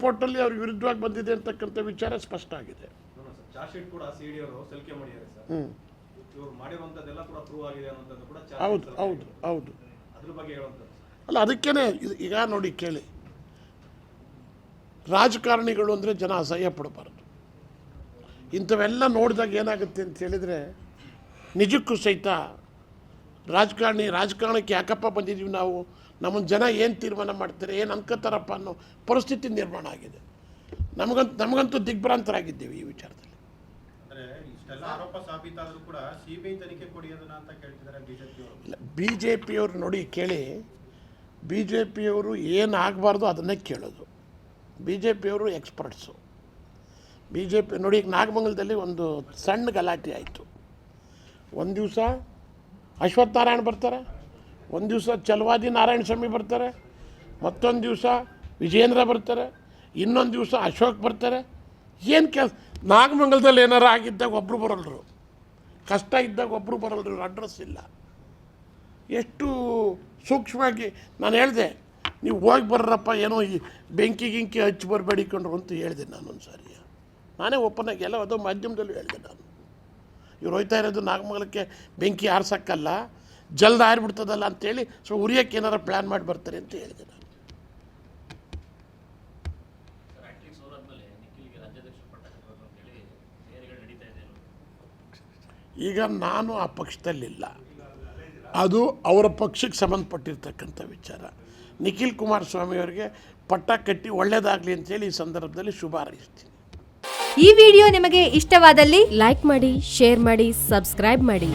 ರಿಪೋರ್ಟಲ್ಲಿ ಅವ್ರ ವಿರುದ್ಧವಾಗಿ ಬಂದಿದೆ ಅಂತಕ್ಕಂಥ ವಿಚಾರ ಸ್ಪಷ್ಟ ಆಗಿದೆ. ಚಾರ್ಜ್ ಶೀಟ್ ಕೂಡ ಸಿಡಿ ಅವರು ಸಲ್ಲಿಕೆ ಮಾಡಿದ್ದಾರೆ ಸರ್. ಇವರು ಮಾಡಿರುವಂತದ್ದೆಲ್ಲ ಕೂಡ ಪ್ರೂವ್ ಆಗಿದೆ ಅನ್ನೋದು ಕೂಡ ಹೌದು ಹೌದು ಹೌದು. ಅದ್ರ ಬಗ್ಗೆ ಹೇಳುವಂಥದ್ದು ಅಲ್ಲ, ಅದಕ್ಕೇನೆ ಈಗ ನೋಡಿ ಕೇಳಿ, ರಾಜಕಾರಣಿಗಳು ಅಂದರೆ ಜನ ಅಸಹ್ಯ ಪಡಬಾರ್ದು. ಇಂಥವೆಲ್ಲ ನೋಡಿದಾಗ ಏನಾಗುತ್ತೆ ಅಂತ ಹೇಳಿದರೆ ನಿಜಕ್ಕೂ ಸಹಿತ ರಾಜಕಾರಣಕ್ಕೆ ಯಾಕಪ್ಪ ಬಂದಿದ್ದೀವಿ ನಾವು, ನಮ್ಮನ್ನು ಜನ ಏನು ತೀರ್ಮಾನ ಮಾಡ್ತಾರೆ, ಏನು ಅನ್ಕೋತಾರಪ್ಪ ಅನ್ನೋ ಪರಿಸ್ಥಿತಿ ನಿರ್ಮಾಣ ಆಗಿದೆ. ನಮಗಂತೂ ದಿಗ್ಭ್ರಾಂತರಾಗಿದ್ದೇವೆ ಈ ವಿಚಾರದಲ್ಲಿ. ಆರೋಪ ಸಾಬೀತಾದರೂ ಕೂಡ ಸಿಬಿಐ ತನಿಖೆ ಕೊಡಿ ಅದನ್ನ ಅಂತ ಕೇಳ್ತಿದ್ದಾರೆ ಬಿ ಜೆ ಪಿಯವರು. ನೋಡಿ ಕೇಳಿ, ಬಿ ಜೆ ಪಿಯವರು ಏನಾಗಬಾರ್ದು ಅದನ್ನೇ ಕೇಳೋದು. ಬಿ ಜೆ ಪಿಯವರು ಎಕ್ಸ್ಪರ್ಟ್ಸು. ಬಿ ಜೆ ಪಿ ನೋಡಿ, ಈಗ ನಾಗಮಂಗಲದಲ್ಲಿ ಒಂದು ಸಣ್ಣ ಗಲಾಟೆ ಆಯಿತು. ಒಂದು ದಿವಸ ಅಶ್ವತ್ಥನಾರಾಯಣ ಬರ್ತಾರೆ, ಒಂದು ದಿವಸ ಛಲವಾದಿ ನಾರಾಯಣ ಸ್ವಾಮಿ ಬರ್ತಾರೆ, ಮತ್ತೊಂದು ದಿವಸ ವಿಜೇಂದ್ರ ಬರ್ತಾರೆ, ಇನ್ನೊಂದು ದಿವಸ ಅಶೋಕ್ ಬರ್ತಾರೆ. ಏನು ಕೆಲಸ? ನಾಗಮಂಗಲದಲ್ಲಿ ಏನಾರು ಆಗಿದ್ದಾಗ ಒಬ್ಬರು ಬರಲ್ರು, ಕಷ್ಟ ಇದ್ದಾಗ ಒಬ್ಬರು ಬರಲ್ರು, ಅಡ್ರೆಸ್ ಇಲ್ಲ. ಎಷ್ಟು ಸೂಕ್ಷ್ಮವಾಗಿ ನಾನು ಹೇಳಿದೆ, ನೀವು ಹೋಗಿ ಬರ್ರಪ್ಪ, ಏನೋ ಈ ಬೆಂಕಿ ಹಚ್ಚಿ ಬರಬೇಡಿಕೊಂಡ್ರು ಅಂತ ಹೇಳಿದೆ ನಾನೊಂದು ಸಾರಿ. ನಾನೇ ಓಪನ್ ಆಗಿ ಎಲ್ಲ ಅದು ಮಾಧ್ಯಮದಲ್ಲೂ ಹೇಳಿದೆ ನಾನು. ಇವ್ರು ಹೋಯ್ತಾ ಇರೋದು ನಾಗಮಂಗಲಕ್ಕೆ ಬೆಂಕಿ ಆರ್ಸಕ್ಕಲ್ಲ, ಜಲ್ದ ಆರಿಬಿಡ್ತದಲ್ಲ ಅಂತೇಳಿ ಉರಿಯೋಕ್ಕೆ ಏನಾರು ಪ್ಲ್ಯಾನ್ ಮಾಡಿ ಬರ್ತಾರೆ ಅಂತ ಹೇಳಿದೆ ನಾನು. ಈಗ ನಾನು ಆ ಪಕ್ಷದಲ್ಲಿಲ್ಲ, ಅದು ಅವರ ಪಕ್ಷಕ್ಕೆ ಸಂಬಂಧಪಟ್ಟಿರ್ತಕ್ಕಂಥ ವಿಚಾರ. ನಿಖಿಲ್ ಕುಮಾರಸ್ವಾಮಿ ಅವರಿಗೆ ಪಟ್ಟ ಕಟ್ಟಿ ಒಳ್ಳೆಯದಾಗಲಿ ಅಂತೇಳಿ ಈ ಸಂದರ್ಭದಲ್ಲಿ ಶುಭ ಹಾರೈಸ್ತೀನಿ. ಈ ವಿಡಿಯೋ ನಿಮಗೆ ಇಷ್ಟವಾದಲ್ಲಿ ಲೈಕ್ ಮಾಡಿ, ಶೇರ್ ಮಾಡಿ, ಸಬ್ಸ್ಕ್ರೈಬ್ ಮಾಡಿ.